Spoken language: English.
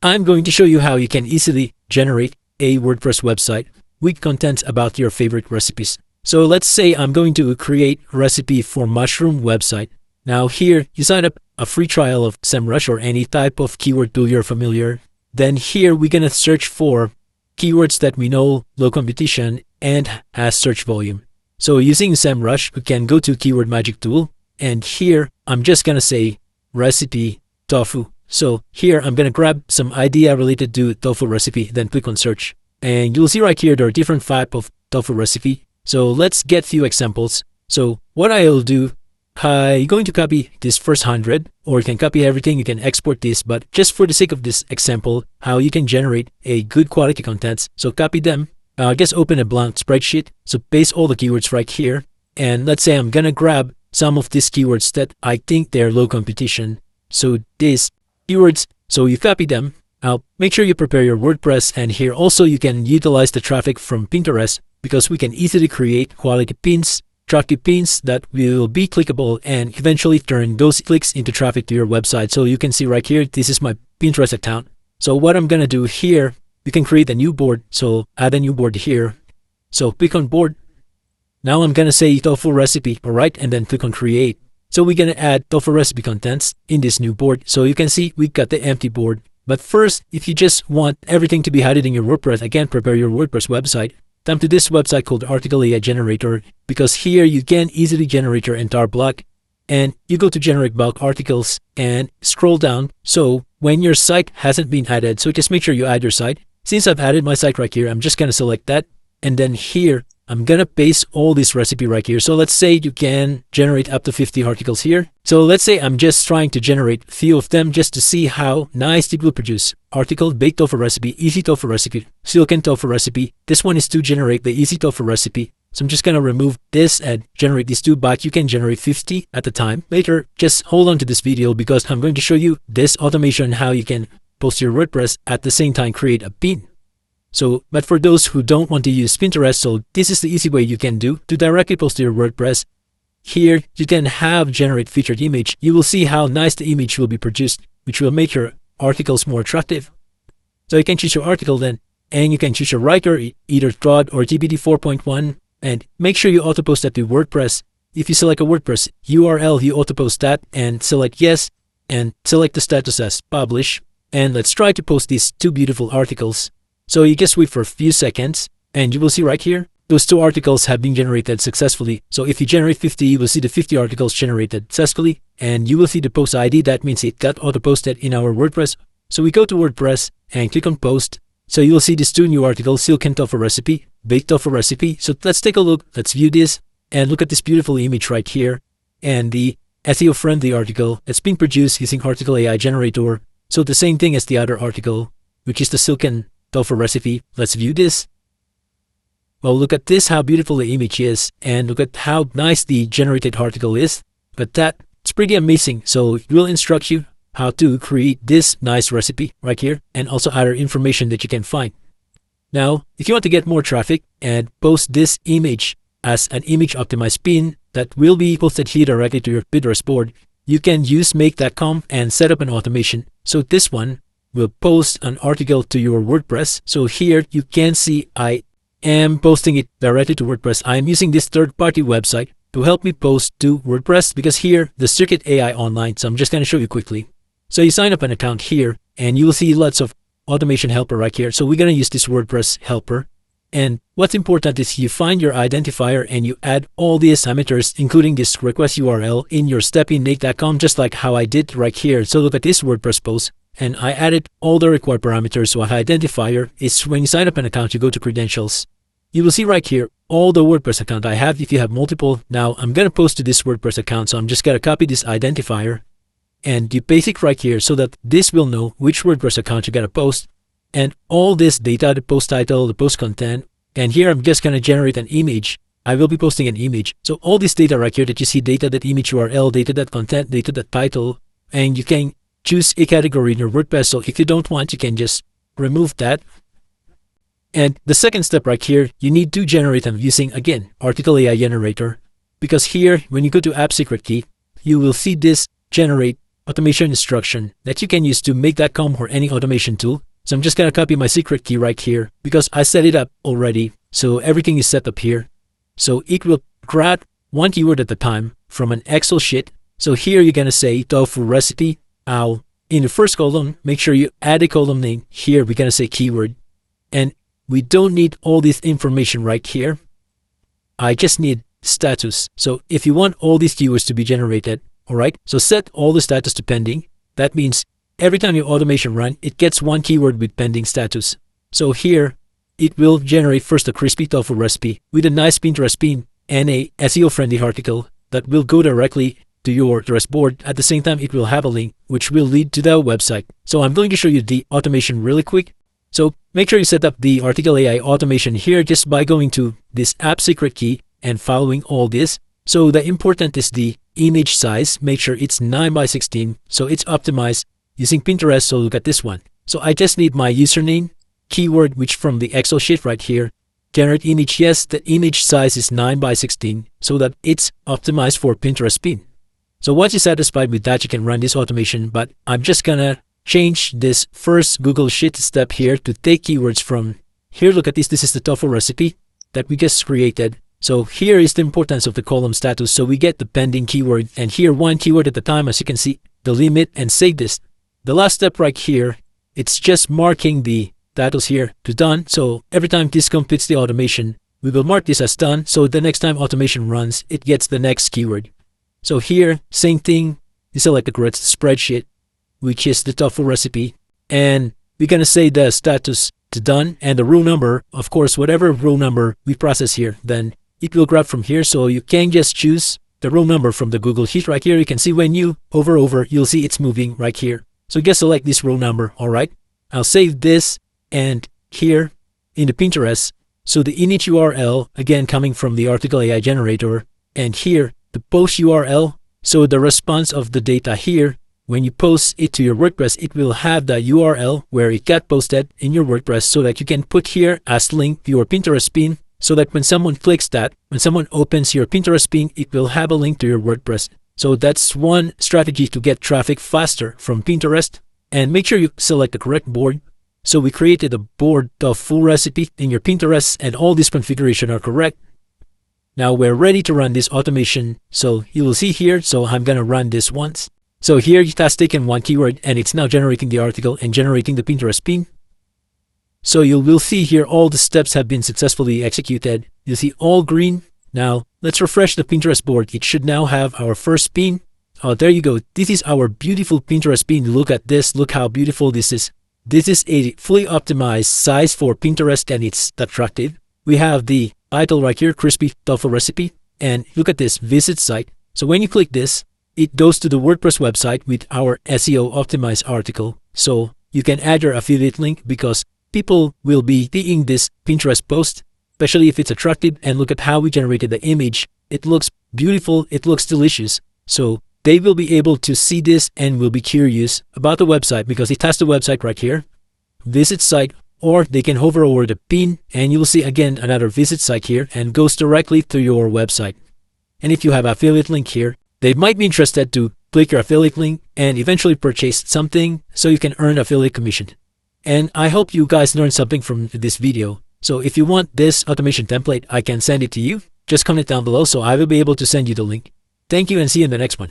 I'm going to show you how you can easily generate a WordPress website with content about your favorite recipes. So let's say I'm going to create a recipe for mushroom website. Now here, you sign up a free trial of SEMrush or any type of keyword tool you're familiar. Then here, we're going to search for keywords that we know, low competition, and has search volume. So using SEMrush, we can go to Keyword Magic Tool. And here, I'm just going to say recipe tofu. So here, I'm going to grab some idea related to tofu recipe, then click on search. And you'll see right here, there are different types of tofu recipe. So let's get few examples. So what I'll do, I'm going to copy this first 100, or you can copy everything, you can export this, but just for the sake of this example, how you can generate a good quality contents. So copy them, just open a blank spreadsheet. So paste all the keywords right here. And let's say I'm going to grab some of these keywords that I think they're low competition. So these keywords, so you copy them. Now make sure you prepare your WordPress, and here also you can utilize the traffic from Pinterest, because we can easily create quality pins, attractive pins that will be clickable and eventually turn those clicks into traffic to your website. So you can see right here, this is my Pinterest account. So what I'm going to do here, you can create a new board. So add a new board here. So click on board. Now I'm going to say tofu recipe, all right, and then click on create. So we're going to add tofu recipe contents in this new board. So you can see we got the empty board. But first, if you just want everything to be hidden in your WordPress, again, prepare your WordPress website. Come to this website called Article AI Generator, because here you can easily generate your entire blog. And you go to generate bulk articles and scroll down. So when your site hasn't been added, so just make sure you add your site. Since I've added my site right here, I'm just going to select that. And then here, I'm going to paste all this recipe right here. So let's say you can generate up to 50 articles here. So let's say I'm just trying to generate a few of them just to see how nice it will produce. Article, baked tofu recipe, easy tofu recipe, silken tofu recipe. This one is to generate the easy tofu recipe. So I'm just going to remove this and generate these two, but you can generate 50 at a time. Later, just hold on to this video because I'm going to show you this automation, how you can post your WordPress at the same time create a pin. So, but for those who don't want to use Pinterest, so this is the easy way you can do to directly post to your WordPress. Here, you can have generate featured image. You will see how nice the image will be produced, which will make your articles more attractive. So you can choose your article then, and you can choose your writer, either Trod or TBD 4.1, and make sure you auto post that to WordPress. If you select a WordPress URL, you auto post that and select yes, and select the status as publish. And let's try to post these two beautiful articles. So you just wait for a few seconds, and you will see right here, those two articles have been generated successfully. So if you generate 50, you will see the 50 articles generated successfully, and you will see the post ID. That means it got auto-posted in our WordPress. So we go to WordPress and click on post. So you will see these two new articles, silken tofu recipe, baked tofu recipe. So let's take a look. Let's view this and look at this beautiful image right here. And the SEO-friendly article that's been produced using Article AI Generator. So the same thing as the other article, which is the silken tofu recipe. Let's view this. Well, look at this, how beautiful the image is, and look at how nice the generated article is. But that's pretty amazing. So it will instruct you how to create this nice recipe right here, and also other information that you can find. Now, if you want to get more traffic and post this image as an image optimized pin that will be posted here directly to your Pinterest board, you can use make.com and set up an automation. So this one will post an article to your WordPress. So here you can see I am posting it directly to WordPress. I am using this third-party website to help me post to WordPress, because here the Circuit AI Online. So I'm just going to show you quickly. So you sign up an account here and you will see lots of automation helper right here. So we're going to use this WordPress helper. And what's important is you find your identifier and you add all the parameters, including this request URL in your step in make.com, just like how I did right here. So look at this WordPress post. And I added all the required parameters. So an identifier is when you sign up an account, you go to credentials. You will see right here all the WordPress account I have. If you have multiple, now I'm going to post to this WordPress account. So I'm just going to copy this identifier and you paste it right here so that this will know which WordPress account you're going to post. And all this data, the post title, the post content. And here I'm just going to generate an image. I will be posting an image. So all this data right here that you see, data.image URL, data.content, data.title, and you can choose a category in your WordPress. So if you don't want, you can just remove that. And the second step right here, you need to generate them using, again, Article AI Generator. Because here, when you go to App Secret Key, you will see this generate automation instruction that you can use to make that come or any automation tool. So I'm just going to copy my secret key right here because I set it up already. So everything is set up here. So it will grab one keyword at a time from an Excel sheet. So here you're going to say tofu recipe. In the first column, make sure you add a column name. Here we're going to say keyword. And we don't need all this information right here. I just need status. So if you want all these keywords to be generated, all right, so set all the status to pending. That means every time your automation run, it gets one keyword with pending status. So here, it will generate first a crispy tofu recipe with a nice Pinterest pin and a SEO-friendly article that will go directly to your WordPress board. At the same time, it will have a link which will lead to the website. So I'm going to show you the automation really quick. So make sure you set up the Article AI automation here just by going to this app secret key and following all this. So the important is the image size. Make sure it's 9:16. So it's optimized using Pinterest. So look at this one. So I just need my username, keyword, which from the Excel sheet right here. Generate image. Yes, the image size is 9:16 so that it's optimized for Pinterest pin. So once you're satisfied with that, you can run this automation. But I'm just gonna change this first Google Sheet step here to take keywords from here. Look at this. This is the tofu recipe that we just created. So here is the importance of the column status. So we get the pending keyword and here one keyword at a time, as you can see, the limit, and save this. The last step right here, it's just marking the status here to done. So every time this completes the automation, we will mark this as done. So the next time automation runs, it gets the next keyword. So here, same thing, you select the correct spreadsheet, which is the tofu recipe. And we're going to say the status to done and the row number, of course, whatever row number we process here, then it will grab from here. So you can just choose the row number from the Google Sheet right here. You can see when you hover over, you'll see it's moving right here. So just select this row number. All right. I'll save this and here in the Pinterest. So the init URL, again, coming from the Article AI generator, and here the post URL. So the response of the data here, when you post it to your WordPress, it will have the URL where it got posted in your WordPress so that you can put here as link your Pinterest pin. So that when someone clicks that, when someone opens your Pinterest pin, it will have a link to your WordPress. So that's one strategy to get traffic faster from Pinterest. And make sure you select the correct board. So we created a board of full recipe in your Pinterest and all these configurations are correct. Now we're ready to run this automation. So you will see here, so I'm going to run this once. So here it has taken one keyword and it's now generating the article and generating the Pinterest pin. So you will see here all the steps have been successfully executed. You'll see all green. Now let's refresh the Pinterest board. It should now have our first pin. Oh, there you go. This is our beautiful Pinterest pin. Look at this. Look how beautiful this is. This is a fully optimized size for Pinterest and it's attractive. We have the title right here, crispy tofu recipe. And look at this, visit site. So when you click this, it goes to the WordPress website with our SEO optimized article. So you can add your affiliate link because people will be seeing this Pinterest post, especially if it's attractive. And look at how we generated the image. It looks beautiful. It looks delicious. So they will be able to see this and will be curious about the website because it has the website right here, visit site, or they can hover over the pin and you will see again another visit site here and goes directly to your website. And if you have affiliate link here, they might be interested to click your affiliate link and eventually purchase something so you can earn affiliate commission. And I hope you guys learned something from this video. So if you want this automation template, I can send it to you. Just comment down below so I will be able to send you the link. Thank you and see you in the next one.